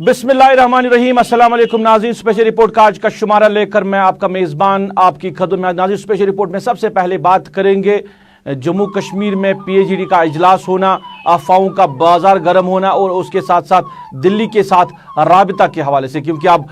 बिस्मिल्लाहिर्रहमानिर्रहीम। अस्सलाम वालेकुम नाज़रीन, स्पेशल रिपोर्ट का आज का शुमारा लेकर मैं आपका मेज़बान आपकी खदमत में। नाज़रीन, स्पेशल रिपोर्ट में सबसे पहले बात करेंगे जम्मू कश्मीर में पीएचईडी का इजलास होना, अफवाहों का बाजार गर्म होना और उसके साथ साथ दिल्ली के साथ राबिता के हवाले से, क्योंकि अब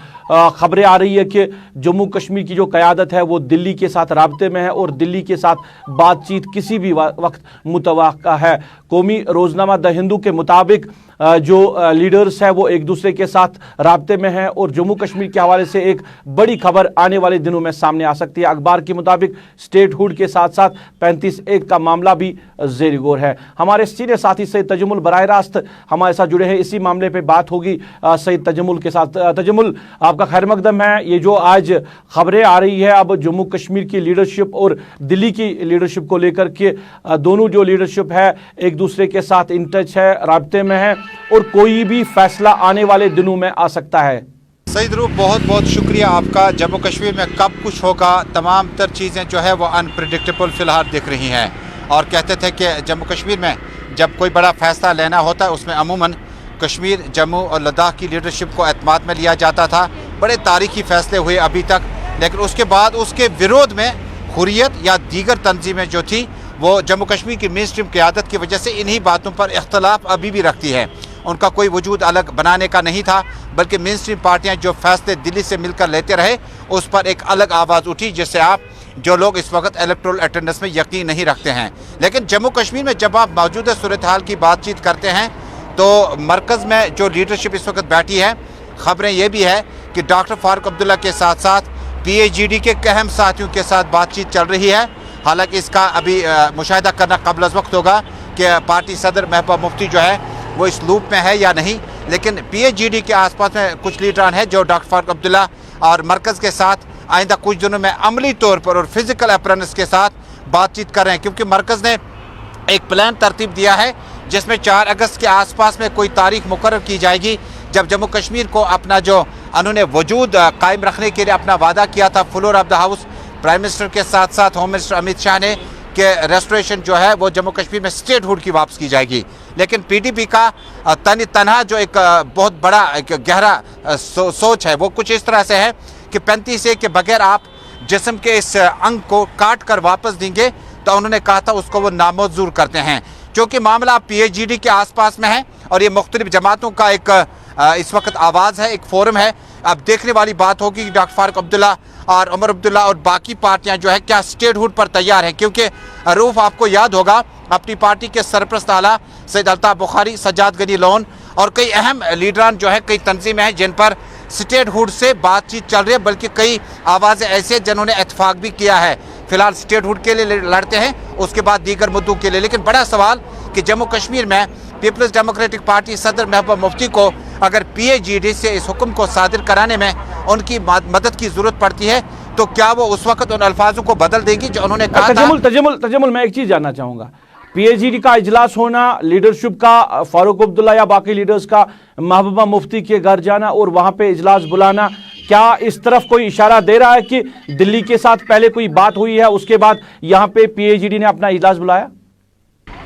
खबरें आ रही है कि जम्मू कश्मीर की जो क़यादत है वो दिल्ली के साथ राब्ते में है और दिल्ली के साथ बातचीत किसी भी वक्त मुतवक्का है। कौमी रोज़नामा द हिंदू के मुताबिक जो लीडर्स हैं वो एक दूसरे के साथ राब्ते में हैं और जम्मू कश्मीर के हवाले से एक बड़ी खबर आने वाले दिनों में सामने आ सकती है। अखबार के मुताबिक स्टेट हुड के साथ साथ 35(1) का मामला भी ज़ेर गौर है। हमारे सीनियर साथी सैयद तजमुल बराह रास्त हमारे साथ जुड़े हैं, इसी मामले पे बात होगी सैयद तजमुल के साथ। तजमुल, आपका खैर मकदम है। ये जो आज खबरें आ रही है अब जम्मू कश्मीर की लीडरशिप और दिल्ली की लीडरशिप को लेकर के, दोनों जो लीडरशिप है एक दूसरे के साथ इन टच है, राब्ते में है और कोई भी फैसला आने वाले दिनों में आ सकता है। सईद रूफ, बहुत बहुत शुक्रिया आपका। जम्मू कश्मीर में कब कुछ होगा, तमाम तर चीज़ें जो है वो अनप्रिडिक्टेबल फ़िलहाल दिख रही हैं। और कहते थे कि जम्मू कश्मीर में जब कोई बड़ा फ़ैसला लेना होता है उसमें अमूमन कश्मीर, जम्मू और लद्दाख की लीडरशिप को एतमाद में लिया जाता था। बड़े तारीखी फ़ैसले हुए अभी तक, लेकिन उसके बाद उसके विरोध में हुर्रियत या दीगर तंजीमें जो थी वो जम्मू कश्मीर की मेन स्ट्रीम क़यादत की वजह से इन्हीं बातों पर इख्तलाफ अभी भी रखती है। उनका कोई वजूद अलग बनाने का नहीं था, बल्कि मेन स्ट्रीम पार्टियाँ जो फैसले दिल्ली से मिलकर लेते रहे उस पर एक अलग आवाज़ उठी, जिससे आप जो लोग इस वक्त इलेक्टोरल अटेंडेंस में यकीन नहीं रखते हैं। लेकिन जम्मू कश्मीर में जब आप मौजूदा सूरत हाल की बातचीत करते हैं तो मरकज़ में जो लीडरशिप इस वक्त बैठी है, ख़बरें ये भी है कि डॉक्टर फारूक अब्दुल्ला के साथ साथ पीएचईडी के अहम साथियों के साथ बातचीत चल रही है। हालांकि इसका अभी मुशाहिदा करना कबल अज़ वक्त होगा कि पार्टी सदर महबूबा मुफ्ती जो है वो इस लूप में है या नहीं। लेकिन पीएचईडी के आसपास में कुछ लीडरान हैं जो डॉक्टर फारूक अब्दुल्ला और मरकज़ के साथ आइंदा कुछ दिनों में अमली तौर पर और फिज़िकल अपरेंस के साथ बातचीत कर रहे हैं, क्योंकि मरकज़ ने एक प्लान तरतीब दिया है जिसमें 4 अगस्त के आसपास में कोई तारीख मुकर्रर की जाएगी जब जम्मू कश्मीर को अपना जो उन्होंने वजूद कायम रखने के लिए अपना वादा किया था floor of the house prime minister के साथ साथ होम मिनिस्टर अमित शाह ने, कि रेस्टोरेशन जो है वो जम्मू कश्मीर में स्टेट हुड की वापस की जाएगी। लेकिन पीडीपी का तनहा जो एक बहुत बड़ा एक गहरा सोच है वो कुछ इस तरह से है कि 35(1) के बगैर आप जिस्म के इस अंग को काट कर वापस देंगे तो उन्होंने कहा था उसको वो नामंजूर करते हैं। क्योंकि मामला पीएचईडी के आसपास में है और ये मुख्तलिफ जमातों का एक इस वक्त आवाज़ है, एक फोरम है। अब देखने वाली बात होगी कि डॉक्टर फारूक अब्दुल्ला और उमर अब्दुल्ला और बाकी पार्टियां जो है क्या स्टेट हुड पर तैयार हैं। क्योंकि रूफ, आपको याद होगा अपनी पार्टी के सरपरस्त आला सैयद अल्ताफ़ बुखारी, सज्जाद गनी लोन और कई अहम लीडरान जो है, कई तंजीमें हैं जिन पर स्टेट हुड से बातचीत चल रही है, बल्कि कई आवाज़ें ऐसे जिन्होंने इत्तेफाक भी किया है। फिलहाल स्टेट हुड के लिए लड़ते हैं, उसके बाद दीगर मुद्दों के लिए। लेकिन बड़ा सवाल कि जम्मू कश्मीर में पीपल्स डेमोक्रेटिक पार्टी सदर महबूबा मुफ्ती को अगर पीएचईडी से इस हुक्म को सादिर कराने में उनकी मदद की जरूरत पड़ती है तो क्या वो उस वक्त उन अल्फाजों को बदल देंगी जो उन्होंने कहा था। तजमुल, मैं एक चीज जानना चाहूंगा, पीएचईडी का इजलास होना, लीडरशिप का फारूक अब्दुल्ला या बाकी लीडर्स का महबूबा मुफ्ती के घर जाना और वहां पे इजलास बुलाना, क्या इस तरफ कोई इशारा दे रहा है कि दिल्ली के साथ पहले कोई बात हुई है उसके बाद यहाँ पे पीएचईडी ने अपना इजलास बुलाया?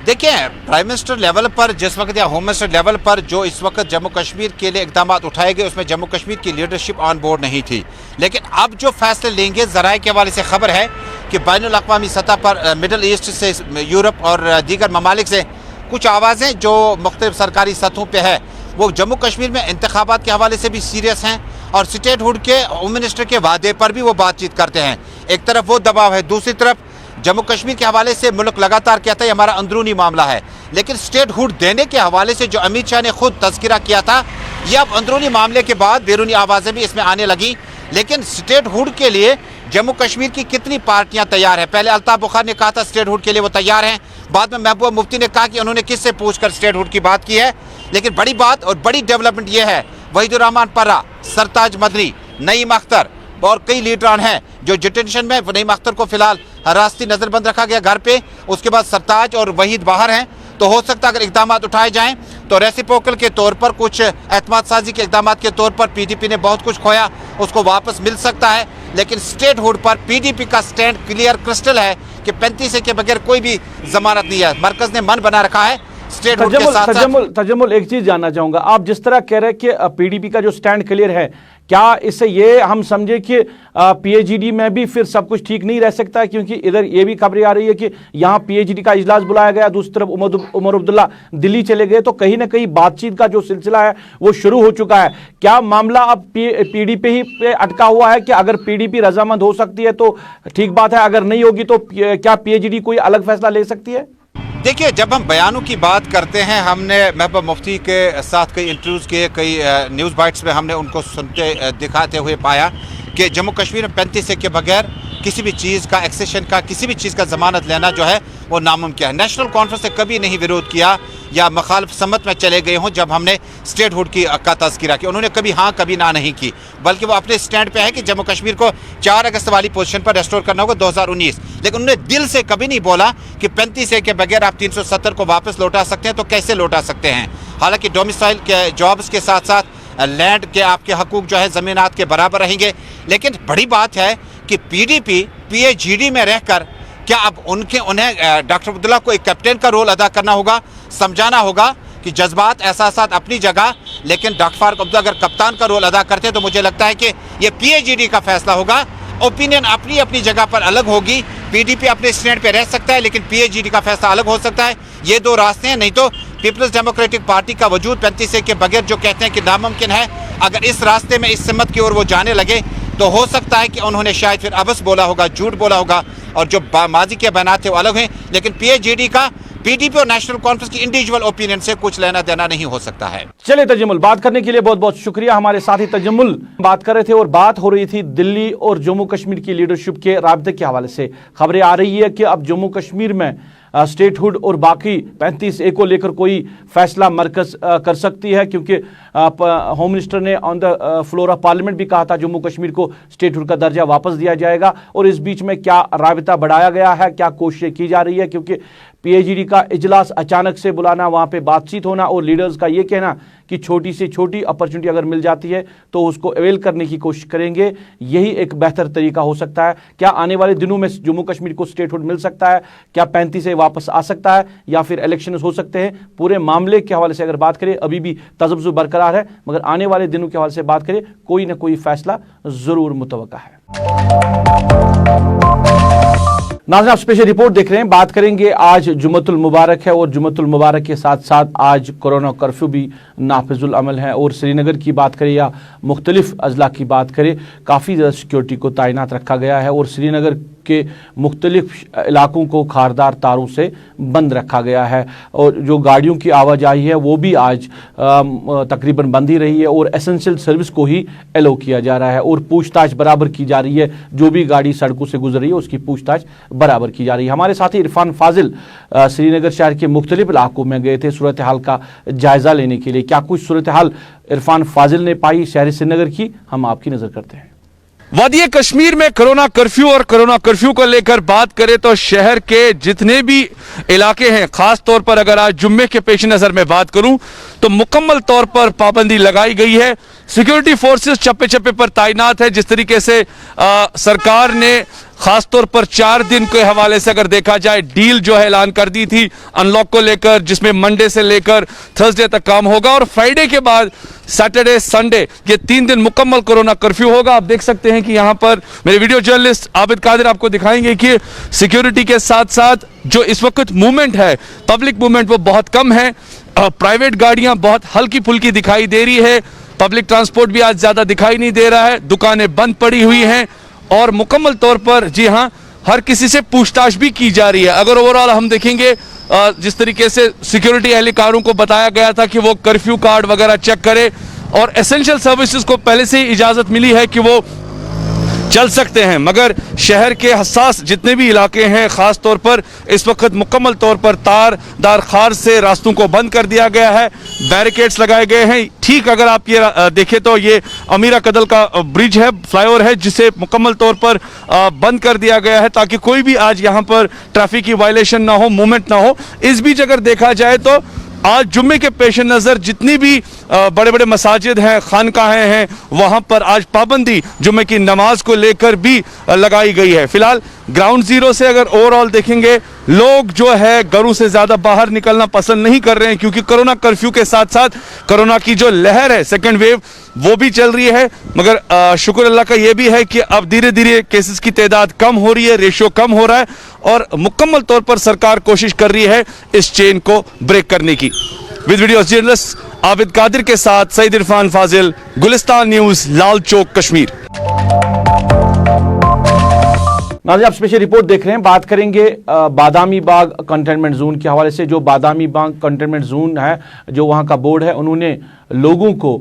देखिए, प्राइम मिनिस्टर लेवल पर जिस वक्त या होम मिनिस्टर लेवल पर जो इस वक्त जम्मू कश्मीर के लिए इकदाम उठाए गए उसमें जम्मू कश्मीर की लीडरशिप ऑन बोर्ड नहीं थी। लेकिन अब जो फैसले लेंगे, ज़राए के हवाले से खबर है कि बैनुल-अक़वामी सतह पर मिडल ईस्ट से, यूरोप और दीगर ममालिक से कुछ आवाज़ें जो मुख्तलिफ सरकारी सतहों पर है वो जम्मू कश्मीर में इंतखाबात के हवाले से भी सीरियस हैं और स्टेट हुड के होम मिनिस्टर के वादे पर भी वो बातचीत करते हैं। एक तरफ वो दबाव है, दूसरी तरफ जम्मू कश्मीर के हवाले से मुल्क लगातार कहता है हमारा अंदरूनी मामला है। लेकिन स्टेट हुड देने के हवाले से जो अमित शाह ने खुद तज़किरा किया था, यह अब अंदरूनी मामले के बाद बैरूनी आवाज़ें भी इसमें आने लगी। लेकिन स्टेट हुड के लिए जम्मू कश्मीर की कितनी पार्टियां तैयार हैं? पहले अल्ताफ़ बुखारी ने कहा था स्टेट हुड के लिए वो तैयार हैं, बाद में महबूबा मुफ्ती ने कहा कि उन्होंने किससे पूछकर स्टेट हुड की बात की है। लेकिन बड़ी बात और बड़ी डेवलपमेंट ये है, वहीदुर रहमान पर्रा, सरताज मदनी, नईम अख्तर और कई लीडरान हैं जो डिटेंशन में। नईम अख्तर को फिलहाल हिरासती नज़रबंद रखा गया घर पे, उसके बाद सरताज और वहीद बाहर हैं। तो हो सकता है अगर इकदाम उठाए जाएं तो रेसिप्रोकल के तौर पर, कुछ एतमाद साजी के इकदाम के तौर पर पीडीपी ने बहुत कुछ खोया, उसको वापस मिल सकता है। लेकिन स्टेट हुड पर पीडीपी का स्टैंड क्लियर क्रिस्टल है कि 35 के बगैर कोई भी जमानत नहीं है। मरकज़ ने मन बना रखा है स्टेट हुड के साथ साथ तजम्मुल एक चीज जानना चाहूंगा, आप जिस तरह कह रहे हैं कि पीडीपी का जो स्टैंड क्लियर है, क्या इससे ये हम समझे कि पीएचईडी में भी फिर सब कुछ ठीक नहीं रह सकता है? क्योंकि इधर ये भी खबरें आ रही है कि यहाँ पीएचईडी का इजलास बुलाया गया, दूसरी तरफ उमर अब्दुल्ला दिल्ली चले गए, तो कहीं ना कहीं बातचीत का जो सिलसिला है वो शुरू हो चुका है। क्या मामला अब पीडीपी ही पे अटका हुआ है कि अगर पीडीपी रजामंद हो सकती है तो ठीक बात है, अगर नहीं होगी तो क्या पीएचईडी कोई अलग फैसला ले सकती है? देखिए, जब हम बयानों की बात करते हैं, हमने महबूबा मुफ्ती के साथ कई इंटरव्यूज़ किए, कई न्यूज़ बाइट्स में हमने उनको सुनते दिखाते हुए पाया कि जम्मू कश्मीर में 35 के बगैर किसी भी चीज़ का एक्सेशन का, किसी भी चीज़ का ज़मानत लेना जो है वो नामुमकिन है। नेशनल कॉन्फ्रेंस ने कभी नहीं विरोध किया या मुखालिफ सम्मत में चले गए हों जब हमने स्टेट हुड का तज़किरा किया। उन्होंने कभी हाँ कभी ना नहीं की, बल्कि वो अपने स्टैंड पे है कि जम्मू कश्मीर को 4 अगस्त वाली पोजीशन पर रेस्टोर करना होगा 2019। लेकिन उन्होंने दिल से कभी नहीं बोला कि 35 के बगैर आप 370 को वापस लौटा सकते हैं, तो कैसे लौटा सकते हैं। हालांकि डोमिसाइल के जॉब्स के साथ साथ लैंड के आपके हकूक जो है ज़मीनात के बराबर रहेंगे। लेकिन बड़ी बात है कि पीडीपी पीएचईडी में रहकर क्या अब उन्हें डॉक्टर अब्दुल्ला को एक कैप्टन का रोल अदा करना होगा, समझाना होगा कि जज्बात एहसासात अपनी जगह, लेकिन डॉक्टर फारूक अब्दुल्ला अगर कप्तान का रोल अदा करते हैं तो मुझे लगता है कि ये पीएचईडी का फैसला होगा। ओपिनियन अपनी अपनी जगह पर अलग होगी, पीडीपी अपने स्टैंड पे रह सकता है, लेकिन पीएचईडी का फैसला अलग हो सकता है। ये 2 रास्ते हैं। नहीं तो पीपल्स डेमोक्रेटिक पार्टी का वजूद 35 के बगैर जो कहते हैं कि नामुमकिन है, अगर इस रास्ते में इस सिमत की ओर वो जाने लगे तो हो सकता है कि उन्होंने शायद फिर अबस बोला होगा, झूठ बोला होगा, और जो माजी के बयान थे वो अलग हैं। लेकिन पीएचईडी का पीडीपी और नेशनल कॉन्फ्रेंस की इंडिविजुअल ओपिनियन से कुछ लेना देना नहीं हो सकता है। चलिए तजम्मुल, बात करने के लिए बहुत बहुत शुक्रिया। हमारे साथी तजम्मुल बात कर रहे थे और बात हो रही थी दिल्ली और जम्मू कश्मीर की लीडरशिप के राब्ते के हवाले से। खबरें आ रही है कि अब जम्मू कश्मीर में स्टेट हुड और बाकी 35A को लेकर कोई फैसला मरकज कर सकती है, क्योंकि होम मिनिस्टर ने on the floor of parliament भी कहा था जम्मू कश्मीर को स्टेट हुड का दर्जा वापस दिया जाएगा। और इस बीच में क्या राबिता बढ़ाया गया है, क्या कोशिशें की जा रही है, क्योंकि पीएचईडी का इजलास अचानक से बुलाना, वहां पे बातचीत होना और लीडर्स का ये कहना कि छोटी से छोटी अपॉर्चुनिटी अगर मिल जाती है तो उसको अवेल करने की कोशिश करेंगे, यही एक बेहतर तरीका हो सकता है। क्या आने वाले दिनों में जम्मू कश्मीर को स्टेट हुड मिल सकता है? क्या 35 वापस आ सकता है या फिर इलेक्शन हो सकते हैं? पूरे मामले के हवाले से अगर बात करें, अभी भी तजब्जुब बरकरार है, मगर आने वाले दिनों के हवाले से बात करें, कोई ना कोई फैसला जरूर मुतवक्का है। नाज़रीन, आप स्पेशल रिपोर्ट देख रहे हैं। बात करेंगे, आज जुम्मतुल मुबारक है और जुम्मतुल मुबारक के साथ साथ आज कोरोना कर्फ्यू भी नाफिजुल अमल है। और श्रीनगर की बात करें या मुख्तलिफ अजला की बात करें, काफ़ी ज़्यादा सिक्योरिटी को तैनात रखा गया है और श्रीनगर के मुख्तलिफ इलाकों को खारदार तारों से बंद रखा गया है। और जो गाड़ियों की आवाजाही है वो भी आज तकरीबन बंद ही रही है और एसेंशियल सर्विस को ही एलो किया जा रहा है और पूछताछ बराबर की जा रही है। जो भी गाड़ी सड़कों से गुजर रही है उसकी पूछताछ बराबर की जा रही है। हमारे साथी इरफान फाजिल श्रीनगर शहर के मुख्तलिफ इलाकों में गए थे सूरत हाल का जायजा लेने के लिए। क्या कुछ सूरत हाल इरफान फाजिल ने पाई शहर श्रीनगर की, हम आपकी नजर करते हैं। वादी कश्मीर में कोरोना कर्फ्यू और कोरोना कर्फ्यू को लेकर बात करें तो शहर के जितने भी इलाके हैं, खास तौर पर अगर आज जुम्मे के पेश नजर में बात करूं तो मुकम्मल तौर पर पाबंदी लगाई गई है। सिक्योरिटी फोर्सेस चप्पे चप्पे पर तैनात है। जिस तरीके से सरकार ने खास तौर पर 4 दिन के हवाले से अगर देखा जाए, डील जो है ऐलान कर दी थी अनलॉक को लेकर, जिसमें मंडे से लेकर थर्सडे तक काम होगा और फ्राइडे के बाद सैटरडे संडे ये 3 दिन मुकम्मल कोरोना कर्फ्यू होगा। आप देख सकते हैं कि यहां पर मेरे वीडियो जर्नलिस्ट आबिद कादिर आपको दिखाएंगे कि सिक्योरिटी के साथ साथ जो इस वक्त मूवमेंट है, पब्लिक मूवमेंट, वो बहुत कम है। प्राइवेट गाड़ियां बहुत हल्की फुल्की दिखाई दे रही है। पब्लिक ट्रांसपोर्ट भी आज ज्यादा दिखाई नहीं दे रहा है। दुकानें बंद पड़ी हुई हैं और मुकम्मल तौर पर जी हां, हर किसी से पूछताछ भी की जा रही है। अगर ओवरऑल हम देखेंगे, जिस तरीके से सिक्योरिटी एहलकारों को बताया गया था कि वो कर्फ्यू कार्ड वगैरह चेक करे और एसेंशियल सर्विसेज को पहले से ही इजाजत मिली है कि वो चल सकते हैं, मगर शहर के हसास जितने भी इलाके हैं खास तौर पर इस वक्त मुकम्मल तौर पर तारदार खार से रास्तों को बंद कर दिया गया है। बैरिकेड्स लगाए गए हैं। ठीक अगर आप ये देखें तो ये अमीरा कदल का ब्रिज है, फ्लाईओवर है, जिसे मुकम्मल तौर पर बंद कर दिया गया है ताकि कोई भी आज यहाँ पर ट्रैफिक की वायलेशन ना हो, मूवमेंट ना हो। इस बीच अगर देखा जाए तो आज जुम्मे के पेश नज़र जितनी भी बड़े बड़े मसाजिद हैं, खानकाहें हैं, वहाँ पर आज पाबंदी जुम्मे की नमाज को लेकर भी लगाई गई है। फिलहाल ग्राउंड जीरो से अगर ओवरऑल देखेंगे लोग जो है घरों से ज़्यादा बाहर निकलना पसंद नहीं कर रहे हैं, क्योंकि कोरोना कर्फ्यू के साथ साथ कोरोना की जो लहर है, सेकेंड वेव, वो भी चल रही है। मगर शुक्र अल्लाह का ये भी है कि अब धीरे धीरे केसेस की तादाद कम हो रही है, रेशियो कम हो रहा है, और मुकम्मल तौर पर सरकार कोशिश कर रही है इस चेन को ब्रेक करने की। With video journalist Abid Qadir के साथ सईद इरफान फाजिल, गुलिस्तान न्यूज़, लाल चौक, कश्मीर। नाज़रीन, आप स्पेशल रिपोर्ट देख रहे हैं। बात करेंगे बादामी बाग कंटेनमेंट जोन के हवाले से। जो बादामी बाग कंटेनमेंट जोन है, जो वहां का बोर्ड है, उन्होंने लोगों को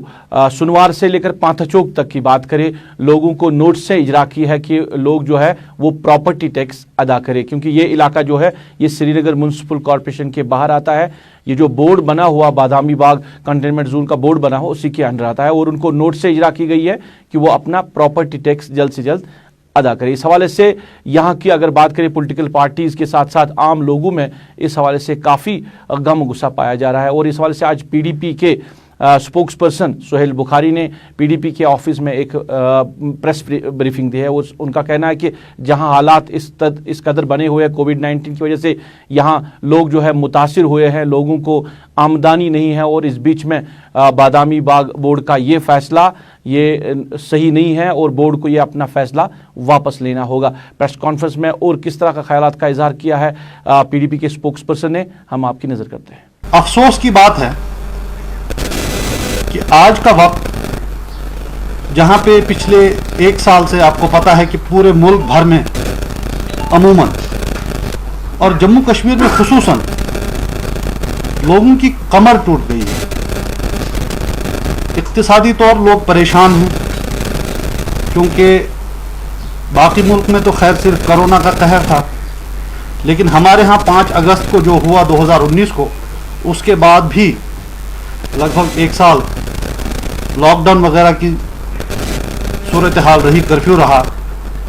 सुनवार से लेकर पांथचौक तक की बात करें, लोगों को नोट से इजरा की है कि लोग जो है वो प्रॉपर्टी टैक्स अदा करें, क्योंकि ये इलाका जो है ये श्रीनगर म्युनिसिपल कॉरपोरेशन के बाहर आता है। ये जो बोर्ड बना हुआ बादामी बाग कंटेनमेंट जोन का बोर्ड बना हो, उसी के अंडर आता है, और उनको नोट से इजरा की गई है कि वो अपना प्रॉपर्टी टैक्स जल्द से जल्द अदा करें। इस हवाले से यहाँ की अगर बात करें पॉलिटिकल पार्टीज के साथ साथ आम लोगों में इस हवाले से काफ़ी गम गुस्सा पाया जा रहा है। और इस हवाले से आज पीडीपी के स्पोक्स पर्सन सुहेल बुखारी ने पीडीपी के ऑफिस में एक प्रेस ब्रीफिंग दी है। उनका कहना है कि जहां हालात इस कदर बने हुए हैं कोविड-19 की वजह से, यहां लोग जो है मुतासिर हुए हैं, लोगों को आमदनी नहीं है, और इस बीच में बादामी बाग बोर्ड का ये फैसला ये सही नहीं है और बोर्ड को ये अपना फैसला वापस लेना होगा। प्रेस कॉन्फ्रेंस में और किस तरह का ख्यालात का इजहार किया है पीडीपी के स्पोक्स पर्सन ने, हम आपकी नज़र करते हैं। अफसोस की बात है कि आज का वक्त, जहां पे पिछले एक साल से आपको पता है कि पूरे मुल्क भर में अमूमन और जम्मू कश्मीर में खुसूसन लोगों की कमर टूट गई है, इक्तिसादी तौर लोग परेशान हैं, क्योंकि बाकी मुल्क में तो खैर सिर्फ कोरोना का कहर था, लेकिन हमारे यहाँ 5 अगस्त को जो हुआ 2019 को, उसके बाद भी लगभग एक साल लॉकडाउन वगैरह की सूरत हाल रही, कर्फ्यू रहा,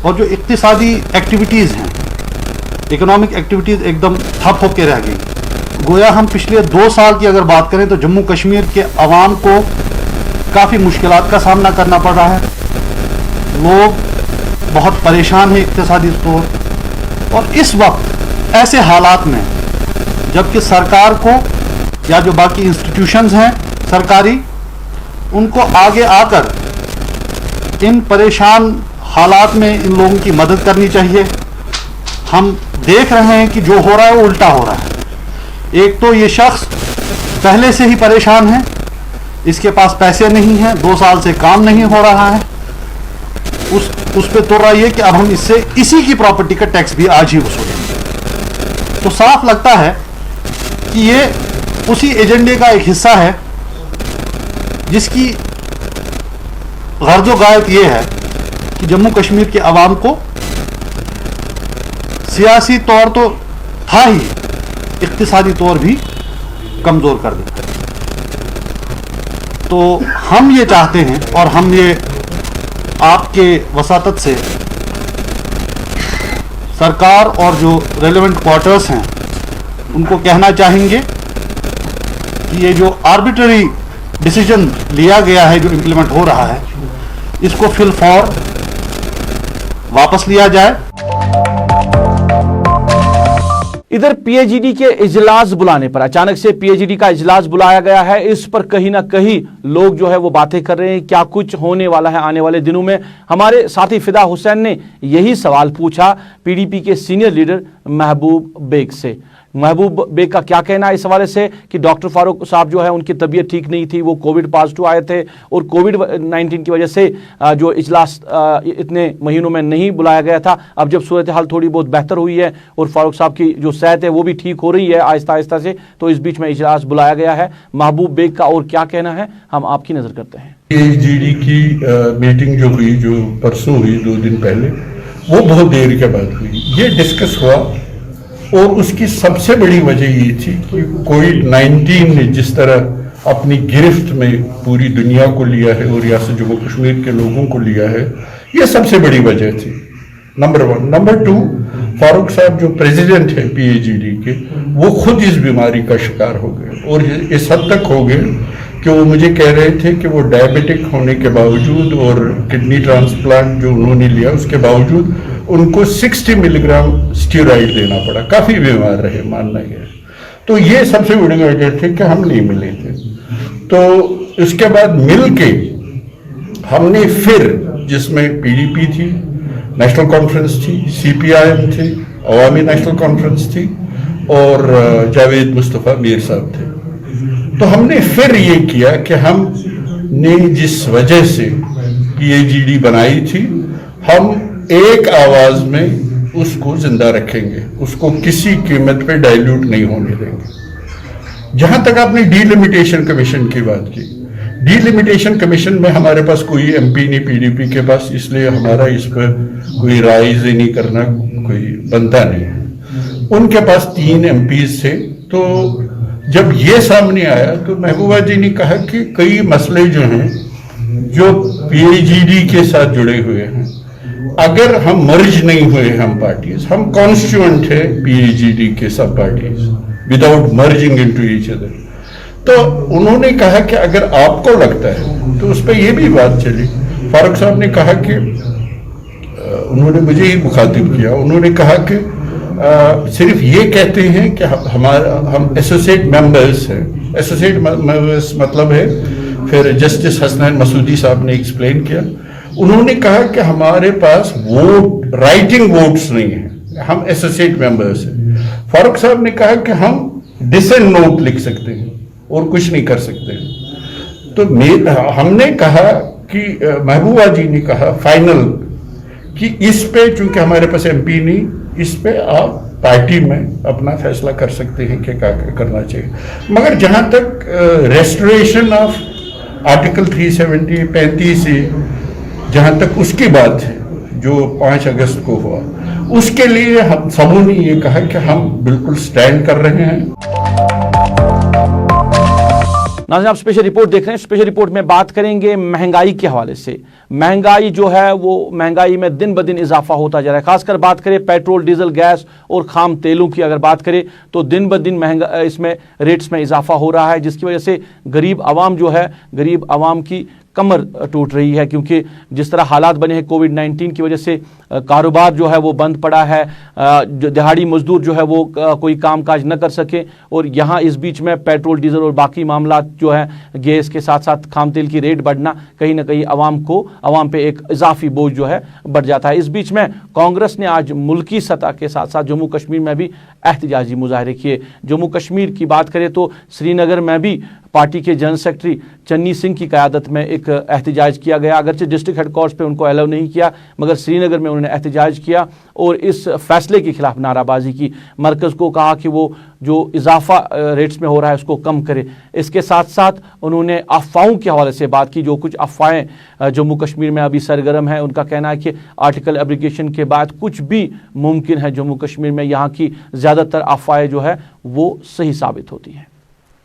और जो इक्तिसादी एक्टिविटीज़ हैं, इकोनॉमिक एक्टिविटीज़ एकदम ठप होकर रह गई। गोया हम पिछले 2 साल की अगर बात करें तो जम्मू कश्मीर के अवाम को काफ़ी मुश्किलात का सामना करना पड़ रहा है, लोग बहुत परेशान हैं इक्तिसादी तौर। और इस वक्त ऐसे हालात में जबकि सरकार को या जो बाकी इंस्टीट्यूशंस हैं सरकारी, उनको आगे आकर इन परेशान हालात में इन लोगों की मदद करनी चाहिए। हम देख रहे हैं कि जो हो रहा है वो उल्टा हो रहा है। एक तो ये शख्स पहले से ही परेशान है, इसके पास पैसे नहीं हैं, 2 साल से काम नहीं हो रहा है, उस पे तो रहा है कि अब हम इससे इसी की प्रॉपर्टी का टैक्स भी आज ही वसूलेंगे। तो साफ लगता है कि ये उसी एजेंडे का एक हिस्सा है जिसकी गर्ज़ो गायत ये है कि जम्मू कश्मीर के अवाम को सियासी तौर तो था ही, इक्तिसादी तौर भी कमज़ोर कर देता है। तो हम ये चाहते हैं और हम ये आपके वसातत से सरकार और जो रेलेवेंट क्वार्टर्स हैं उनको कहना चाहेंगे कि ये जो आर्बिट्ररी डिसीजन लिया गया है, जो इम्प्लीमेंट हो रहा है, इसको फिल फॉर वापस लिया जाए। इधर पीएचईडी के इजलास बुलाने पर, अचानक से पीएचईडी का इजलास बुलाया गया है, इस पर कहीं ना कहीं लोग जो है वो बातें कर रहे हैं, क्या कुछ होने वाला है आने वाले दिनों में। हमारे साथी फिदा हुसैन ने यही सवाल पूछा पीडीपी के सीनियर लीडर महबूब बेग से। महबूब बेग का क्या कहना है इस हवाले से कि डॉक्टर फारूक साहब जो है उनकी तबीयत ठीक नहीं थी, वो कोविड पॉजिटिव आए थे, और कोविड-19 की वजह से जो इजलास इतने महीनों में नहीं बुलाया गया था। अब जब सूरत हाल थोड़ी बहुत बेहतर हुई है और फारूक साहब की जो सेहत है वो भी ठीक हो रही है आहिस्ता आहिस्ता से, तो इस बीच में इजलास बुलाया गया है। महबूब बेग का और क्या कहना है, हम आपकी नज़र करते हैं। पीएचईडी की मीटिंग जो हुई, जो परसों हुई 2 दिन पहले, वो बहुत देर के बाद हुई। ये डिस्कस हुआ और उसकी सबसे बड़ी वजह ये थी कि कोविड-19 ने जिस तरह अपनी गिरफ्त में पूरी दुनिया को लिया है और रियासत जम्मू कश्मीर के लोगों को लिया है, ये सबसे बड़ी वजह थी, नंबर 1। नंबर 2, फारूक साहब जो प्रेसिडेंट है पीएचईडी के, वो खुद इस बीमारी का शिकार हो गए, और इस हद तक हो गए कि वो मुझे कह रहे थे कि वो डायबिटिक होने के बावजूद और किडनी ट्रांसप्लांट जो उन्होंने लिया उसके बावजूद उनको 60 मिलीग्राम स्टीरॉइड देना पड़ा, काफी बीमार रहे, मानना गया। तो ये सबसे बड़ी वजह थी कि हम नहीं मिले थे। तो उसके बाद मिल के हमने फिर, जिसमें पीडीपी थी, नेशनल कॉन्फ्रेंस थी, सीपीआईएम थी, अवामी नेशनल कॉन्फ्रेंस थी और जावेद मुस्तफ़ा मीर साहब थे, तो हमने फिर ये किया कि हमने जिस वजह से पीएजीडी बनाई थी, हम एक आवाज में उसको जिंदा रखेंगे, उसको किसी कीमत पे डाइल्यूट नहीं होने देंगे। जहां तक आपने डीलिमिटेशन कमीशन की बात की, डीलिमिटेशन कमीशन में हमारे पास कोई एमपी नहीं पीडीपी के पास, इसलिए हमारा इस पर कोई राय नहीं करना कोई बनता नहीं। उनके पास 3 एमपीज थे। तो जब ये सामने आया तो महबूबा जी ने कहा कि कई मसले जो हैं जो पीएजीडी के साथ जुड़े हुए हैं, अगर हम मर्ज नहीं हुए, हम पार्टीज, हम कॉन्स्टिट्यूएंट है पीएजीडी के सब parties without merging into each other, तो उन्होंने कहा कि अगर आपको लगता है, तो उस पर यह भी बात चली। फारूक साहब ने कहा कि उन्होंने मुझे ही मुखातिब किया, उन्होंने कहा कि सिर्फ ये कहते हैं कि हम एसोसिएट मेंबर्स हैं। एसोसिएट मेंबर्स मतलब है, फिर जस्टिस हसनैन मसूदी साहब ने एक्सप्लेन किया, उन्होंने कहा कि हमारे पास वोट, राइटिंग वोट्स नहीं है, हम एसोसिएट मेंबर्स हैं। फारूक साहब ने कहा कि हम डिसेंट नोट लिख सकते हैं और कुछ नहीं कर सकते। तो हमने कहा कि महबूबा जी ने कहा फाइनल कि इस पे, चूंकि हमारे पास एमपी नहीं, इस पे आप पार्टी में अपना फैसला कर सकते हैं कि क्या करना चाहिए। मगर जहां तक रेस्टोरेशन ऑफ आर्टिकल 370 से जहां तक उसकी बात है, जो 5 अगस्त को हुआ, उसके लिए हम सबों ने ये कहा कि हम बिल्कुल स्टैंड कर रहे हैं। नाज़रीन, आप स्पेशल रिपोर्ट देख रहे हैं। स्पेशल रिपोर्ट में बात करेंगे महंगाई के हवाले से। महंगाई जो है वो महंगाई में दिन ब दिन इजाफा होता जा रहा है। खासकर बात करें पेट्रोल, डीजल, गैस और खाम तेलों की अगर बात करें तो दिन ब दिन महंगा इसमें रेट्स में इजाफा हो रहा है, जिसकी वजह से गरीब आवाम जो है, गरीब आवाम की कमर टूट रही है, क्योंकि जिस तरह हालात बने हैं कोविड-19 की वजह से कारोबार जो है वो बंद पड़ा है, दिहाड़ी मजदूर जो है वो कोई कामकाज न कर सके, और यहाँ इस बीच में पेट्रोल, डीजल और बाकी मामला जो है, गैस के साथ साथ खाम तेल की रेट बढ़ना कहीं ना कहीं आवाम पे एक इजाफी बोझ जो है बढ़ जाता है। इस बीच में कांग्रेस ने आज मुल्की सतह के साथ साथ जम्मू कश्मीर में भी एहतजाजी मुजाहरे किए। जम्मू कश्मीर की बात करें तो श्रीनगर में भी पार्टी के जनरल सेक्रेटरी चन्नी सिंह की क़यादत में एक एहतजाज किया गया। अगरचे डिस्ट्रिक्ट हेडक्वार्टर्स पे उनको अलाउ नहीं किया, मगर श्रीनगर में उन्होंने एहतजाज किया और इस फैसले के खिलाफ नाराबाजी की। मरकज़ को कहा कि वो जो इजाफा रेट्स में हो रहा है उसको कम करे। इसके साथ साथ उन्होंने अफवाहों के हवाले से बात की। जो कुछ अफवाहें जम्मू कश्मीर में अभी सरगर्म है, उनका कहना है कि आर्टिकल एब्लिगेशन के बाद कुछ भी मुमकिन है जम्मू कश्मीर में। यहाँ की ज़्यादातर अफवाहें जो है वो सही साबित होती हैं।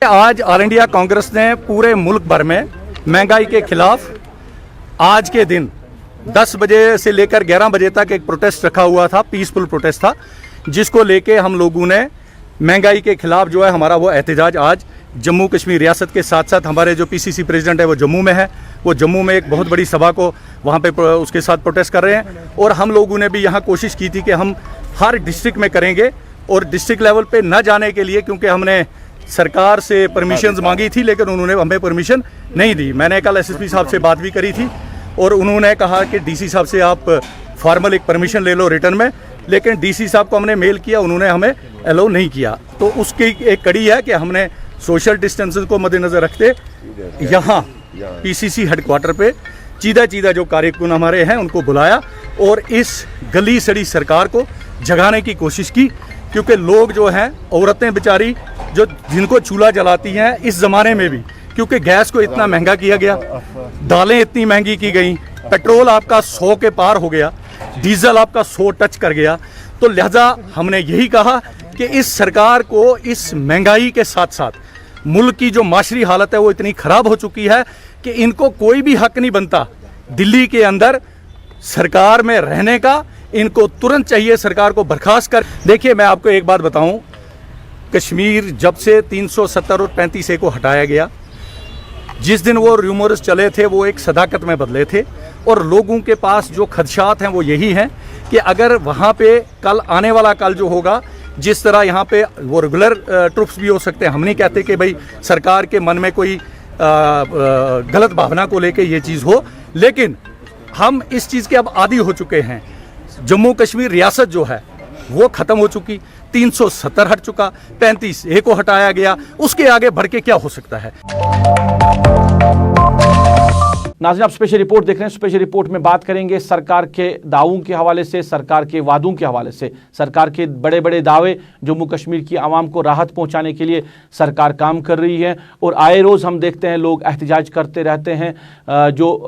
आज ऑल इंडिया कांग्रेस ने पूरे मुल्क भर में महंगाई के खिलाफ आज के दिन 10 बजे से लेकर 11 बजे तक एक प्रोटेस्ट रखा हुआ था, पीसफुल प्रोटेस्ट था, जिसको लेके हम लोगों ने महंगाई के खिलाफ जो है हमारा वो एहतजाज आज जम्मू कश्मीर रियासत के साथ साथ हमारे जो पीसीसी प्रेसिडेंट है वो जम्मू में है, वो जम्मू में एक बहुत बड़ी सभा को वहाँ पे उसके साथ प्रोटेस्ट कर रहे हैं। और हम लोगों ने भी यहाँ कोशिश की थी कि हम हर डिस्ट्रिक्ट में करेंगे, और डिस्ट्रिक्ट लेवल पे न जाने के लिए, क्योंकि हमने सरकार से परमिशंस मांगी थी लेकिन उन्होंने हमें परमिशन नहीं दी। मैंने कल एसएसपी साहब से बात भी करी थी और उन्होंने कहा कि डीसी साहब से आप फॉर्मल एक परमिशन ले लो रिटर्न में, लेकिन डीसी साहब को हमने मेल किया, उन्होंने हमें अलाउ नहीं किया। तो उसकी एक कड़ी है कि हमने सोशल डिस्टेंसेस को मद्देनजर रखते यहाँ पीसीसी हेडक्वार्टर पे चीदा जो कार्यकुन हमारे हैं उनको बुलाया और इस गली सड़ी सरकार को जगाने की कोशिश की, क्योंकि लोग जो हैं, औरतें बेचारी जो जिनको चूल्हा जलाती हैं इस ज़माने में भी, क्योंकि गैस को इतना महंगा किया गया, दालें इतनी महंगी की गई, पेट्रोल आपका 100 के पार हो गया, डीजल आपका 100 टच कर गया। तो लिहाजा हमने यही कहा कि इस सरकार को इस महंगाई के साथ साथ मुल्क की जो माशरी हालत है वो इतनी ख़राब हो चुकी है कि इनको कोई भी हक नहीं बनता दिल्ली के अंदर सरकार में रहने का। इनको तुरंत चाहिए सरकार को बर्खास्त कर। देखिए, मैं आपको एक बात बताऊं, कश्मीर जब से 370 और 35A को हटाया गया, जिस दिन वो रूमर्स चले थे वो एक सदाकत में बदले थे, और लोगों के पास जो खदशात हैं वो यही हैं कि अगर वहाँ पे कल आने वाला कल जो होगा, जिस तरह यहाँ पे वो रेगुलर ट्रुप्स भी हो सकते हैं, हम नहीं कहते कि भाई सरकार के मन में कोई गलत भावना को लेके ये चीज़ हो, लेकिन हम इस चीज़ के अब आदी हो चुके हैं। जम्मू कश्मीर रियासत जो है वो ख़त्म हो चुकी, 370 हट चुका, 35A को हटाया गया, उसके आगे बढ़ के क्या हो सकता है। नाज़रीन, आप स्पेशल रिपोर्ट देख रहे हैं। स्पेशल रिपोर्ट में बात करेंगे सरकार के दावों के हवाले से, सरकार के वादों के हवाले से। सरकार के बड़े बड़े दावे, जम्मू कश्मीर की आवाम को राहत पहुंचाने के लिए सरकार काम कर रही है, और आए रोज़ हम देखते हैं लोग एहतजाज करते रहते हैं। जो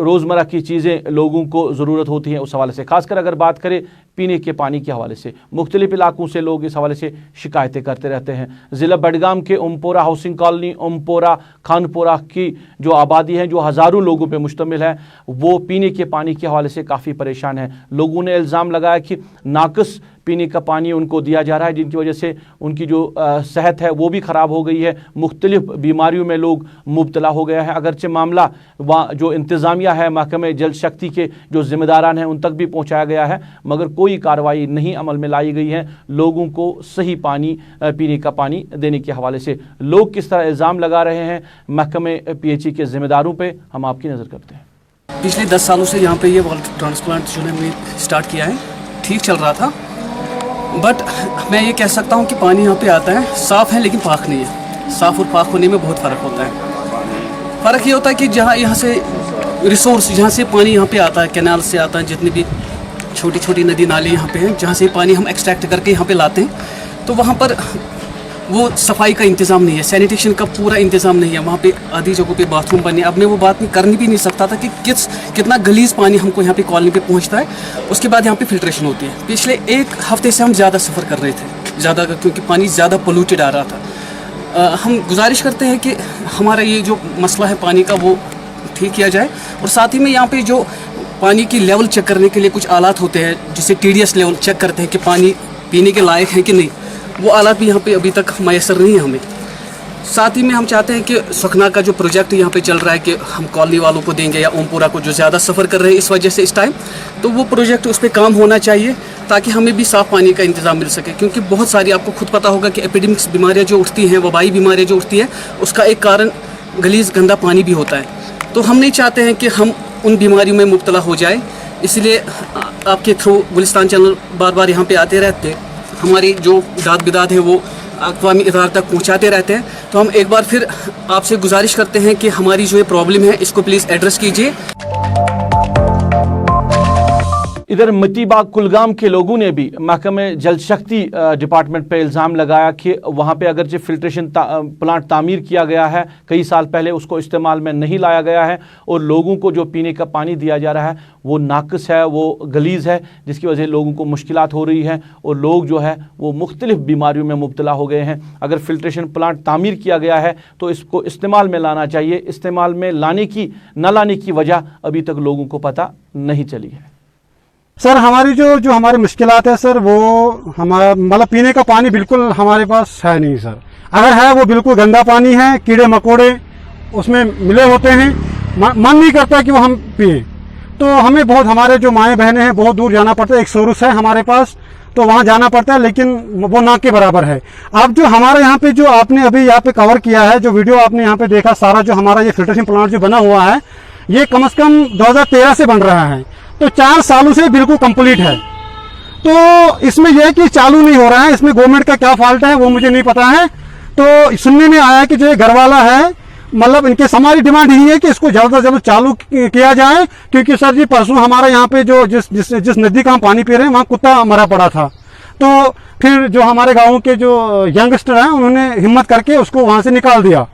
रोज़मर्रा की चीज़ें लोगों को ज़रूरत होती हैं उस हवाले से, खासकर अगर बात करें पीने के पानी के हवाले से, मुख्तलिफ इलाकों से लोग इस हवाले से शिकायतें करते रहते हैं। ज़िला बडगाम के उमपोरा हाउसिंग कॉलोनी, उमपोरा खानपोरा की जो आबादी है, जो हज़ारों लोगों पे मुश्तमिल है, वो पीने के पानी के हवाले से काफ़ी परेशान है। लोगों ने इल्ज़ाम लगाया कि नाक़िस पीने का पानी उनको दिया जा रहा है, जिनकी वजह से उनकी जो सेहत है वो भी ख़राब हो गई है, मुख्तलिफ बीमारियों में लोग मुब्तला हो गया है। अगरचे मामला वहाँ जो इंतज़ामिया है, महकमे जल शक्ति के जो ज़िम्मेदारान हैं, उन तक भी पहुँचाया गया है, मगर कोई कार्रवाई नहीं अमल में लाई गई है लोगों को सही पानी, पीने का पानी देने के हवाले से। लोग किस तरह इल्ज़ाम लगा रहे हैं महकमे PHE के ज़िम्मेदारों पर, हम आपकी नज़र करते हैं। पिछले 10 सालों से यहाँ पे ये वाटर ट्रांसप्लांट जो है हमने स्टार्ट किया है, ठीक चल रहा था, बट मैं ये कह सकता हूँ कि पानी यहाँ पे आता है, साफ़ है लेकिन पाक नहीं है। साफ़ और पाक होने में बहुत फ़र्क होता है। फ़र्क ये होता है कि जहाँ यहाँ से रिसोर्स, जहाँ से पानी यहाँ पे आता है, कैनाल से आता है, जितनी भी छोटी छोटी नदी नाले यहाँ पे हैं, जहाँ से पानी हम एक्सट्रैक्ट करके यहाँ पे लाते हैं, तो वहाँ पर वो सफाई का इंतज़ाम नहीं है, सैनिटेशन का पूरा इंतज़ाम नहीं है। वहाँ पे आधी जगहों पे बाथरूम बने, अब मैं वो बात करनी भी नहीं सकता था कि कितना गलीज़ पानी हमको यहाँ पे कॉलोनी पे पहुँचता है। उसके बाद यहाँ पे फिल्ट्रेशन होती है। पिछले 1 हफ्ते से हम ज़्यादा सफ़र कर रहे थे, ज़्यादा, क्योंकि पानी ज़्यादा पोल्यूटेड आ रहा था। हम गुजारिश करते हैं कि हमारा ये जो मसला है पानी का वो ठीक किया जाए, और साथ ही में यहाँ पे जो पानी की लेवल चेक करने के लिए कुछ आलात होते हैं, जिसे TDS लेवल चेक करते हैं कि पानी पीने के लायक है कि नहीं, वो आलात भी यहाँ पे अभी तक मैसर नहीं है हमें। साथ ही में हम चाहते हैं कि सुखना का जो प्रोजेक्ट यहाँ पे चल रहा है कि हम कॉलोनी वालों को देंगे, या ओमपुरा को जो ज़्यादा सफ़र कर रहे हैं इस वजह से इस टाइम, तो वो प्रोजेक्ट उस पर काम होना चाहिए ताकि हमें भी साफ़ पानी का इंतज़ाम मिल सके। क्योंकि बहुत सारी, आपको खुद पता होगा कि एपिडेमिक्स बीमारियाँ जो उठती हैं, वबाई बीमारियाँ जो उठती हैं, उसका एक कारण गलीज़ गंदा पानी भी होता है। तो हम नहीं चाहते हैं कि हम उन बीमारियों में मुब्तला हो जाए, इसलिए आपके थ्रू गुलिस्तान चैनल बार बार यहाँ पे आते रहते हैं, हमारी जो दाद बिदाद है वो अक़वामी इदारों तक पहुँचाते रहते हैं। तो हम एक बार फिर आपसे गुजारिश करते हैं कि हमारी जो ये प्रॉब्लम है इसको प्लीज़ एड्रेस कीजिए। इधर मतीबाग कुलगाम के लोगों ने भी महकमे जल शक्ति डिपार्टमेंट पर इल्ज़ाम लगाया कि वहाँ पे अगरचे फिल्ट्रेशन प्लांट तामीर किया गया है कई साल पहले, उसको इस्तेमाल में नहीं लाया गया है, और लोगों को जो पीने का पानी दिया जा रहा है वो नाक़िस है, वो गलीज़ है, जिसकी वजह से लोगों को मुश्किलात हो रही हैं, और लोग जो है वो मुख्तलिफ बीमारियों में मुब्तला हो गए हैं। अगर फिल्ट्रेशन प्लांट तामीर किया गया है तो इसको इस्तेमाल में लाना चाहिए। इस्तेमाल में लाने की न लाने की वजह अभी तक लोगों को पता नहीं चली है। सर, हमारी जो हमारी मुश्किलात है सर, वो हमारा मतलब पीने का पानी बिल्कुल हमारे पास है नहीं सर। अगर है वो बिल्कुल गंदा पानी है, कीड़े मकोड़े उसमें मिले होते हैं, मन नहीं करता कि वो हम पिए। तो हमें बहुत, हमारे जो माएँ बहनें हैं बहुत दूर जाना पड़ता है। एक सोर्स है हमारे पास, तो वहाँ जाना पड़ता है, लेकिन वो ना के बराबर है। अब जो हमारे यहाँ पे जो आपने अभी यहाँ पे कवर किया है, जो वीडियो आपने यहाँ पे देखा, सारा जो हमारा ये फिल्ट्रेशन प्लांट जो बना हुआ है, ये कम से कम 2013 से बन रहा है, तो 4 सालों से बिल्कुल कंप्लीट है। तो इसमें यह है कि चालू नहीं हो रहा है, इसमें गवर्नमेंट का क्या फॉल्ट है वो मुझे नहीं पता है। तो सुनने में आया कि जो ये घर वाला है, मतलब इनके हमारी डिमांड यही है कि इसको जल्द से जल्द चालू किया जाए, क्योंकि सर जी परसों हमारे यहाँ पे जो जिस नदी का हम पानी पी रहे हैं वहाँ कुत्ता मरा पड़ा था। तो फिर जो हमारे गाँव के जो यंगस्टर हैं उन्होंने हिम्मत करके उसको वहाँ से निकाल दिया।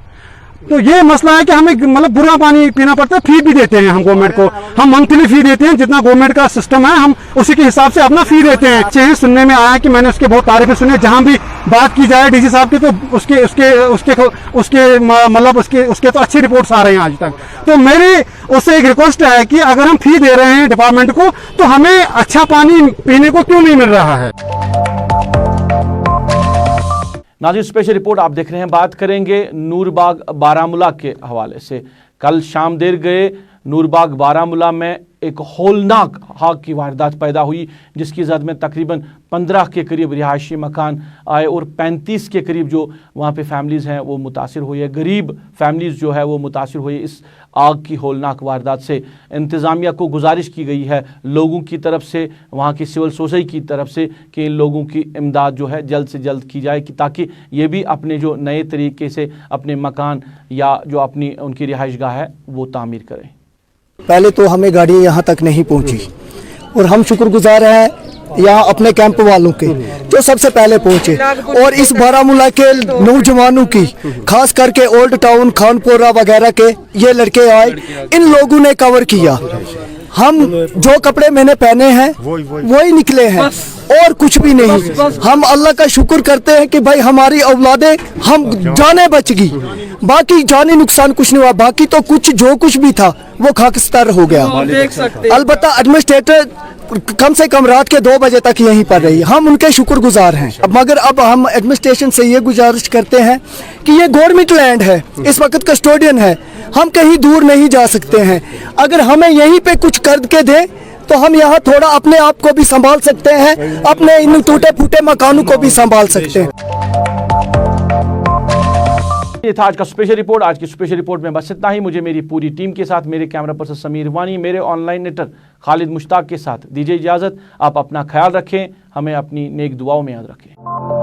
तो ये मसला है कि हमें मतलब बुरा पानी पीना पड़ता है। फी भी देते हैं हम गवर्नमेंट को, हम मंथली फी देते हैं, जितना गवर्नमेंट का सिस्टम है हम उसी के हिसाब से अपना फी देते हैं। अच्छे हैं, सुनने में आया कि मैंने उसके बहुत तारीफें सुने, जहां भी बात की जाए डीसी साहब की तो उसके तो अच्छी रिपोर्ट्स आ रहे हैं आज तक। तो मेरी उससे एक रिक्वेस्ट है कि अगर हम फी दे रहे हैं डिपार्टमेंट को, तो हमें अच्छा पानी पीने को क्यों नहीं मिल रहा है। नाज़रीन, स्पेशल रिपोर्ट आप देख रहे हैं। बात करेंगे नूरबाग बारामूला के हवाले से। कल शाम देर गए नूरबाग बारामूला में एक होलनाक आग की वारदात पैदा हुई, जिसकी जद में तकरीबन 15 के करीब रिहायशी मकान आए और 35 के करीब जो वहाँ पे फैमिलीज़ हैं वो मुतासिर हुई है, गरीब फैमिलीज़ जो है वो मुतासिर हुई इस आग की होलनाक वारदात से। इंतज़ामिया को गुजारिश की गई है लोगों की तरफ से, वहाँ की सिविल सोसाइटी की तरफ से, कि इन लोगों की इमदाद जो है जल्द से जल्द की जाए, कि ताकि ये भी अपने जो नए तरीके से अपने मकान या जो अपनी उनकी रिहाइशगाह है वो तामीर करें। पहले तो हमें गाड़ी यहाँ तक नहीं पहुँची और हम शुक्रगुजार हैं यहाँ अपने कैंप वालों के जो सबसे पहले पहुँचे, और इस बारामूला के नौजवानों की, खास करके ओल्ड टाउन खानपुरा वगैरह के ये लड़के आए, इन लोगों ने कवर किया। हम जो कपड़े मैंने पहने हैं वही निकले हैं और कुछ भी नहीं। हम अल्लाह का शुक्र करते हैं कि भाई हमारी औलादे, हम जाने बच गई, बाकी जानी नुकसान कुछ नहीं हुआ, बाकी तो कुछ जो कुछ भी था वो खाकस्तार हो गया। अलबत्ता एडमिनिस्ट्रेटर कम से कम रात के 2 बजे तक यहीं पर रही, हम उनके शुक्रगुजार हैं। मगर अब हम एडमिनिस्ट्रेशन से ये गुजारिश करते हैं कि ये गवर्नमेंट लैंड है, इस वक्त कस्टोडियन है, हम कहीं दूर नहीं जा सकते हैं। अगर हमें यहीं पे कुछ कर के दें तो हम यहाँ थोड़ा अपने आप को भी संभाल सकते हैं, अपने इन टूटे फूटे मकानों को भी संभाल सकते हैं। ये था आज का स्पेशल रिपोर्ट। आज की स्पेशल रिपोर्ट में बस इतना ही। मुझे मेरी पूरी टीम के साथ, मेरे कैमरा पर्सन समीर वानी, मेरे ऑनलाइन एडिटर खालिद मुश्ताक के साथ दीजिए इजाज़त। आप अपना ख्याल रखें, हमें अपनी नेक दुआओं में याद रखें।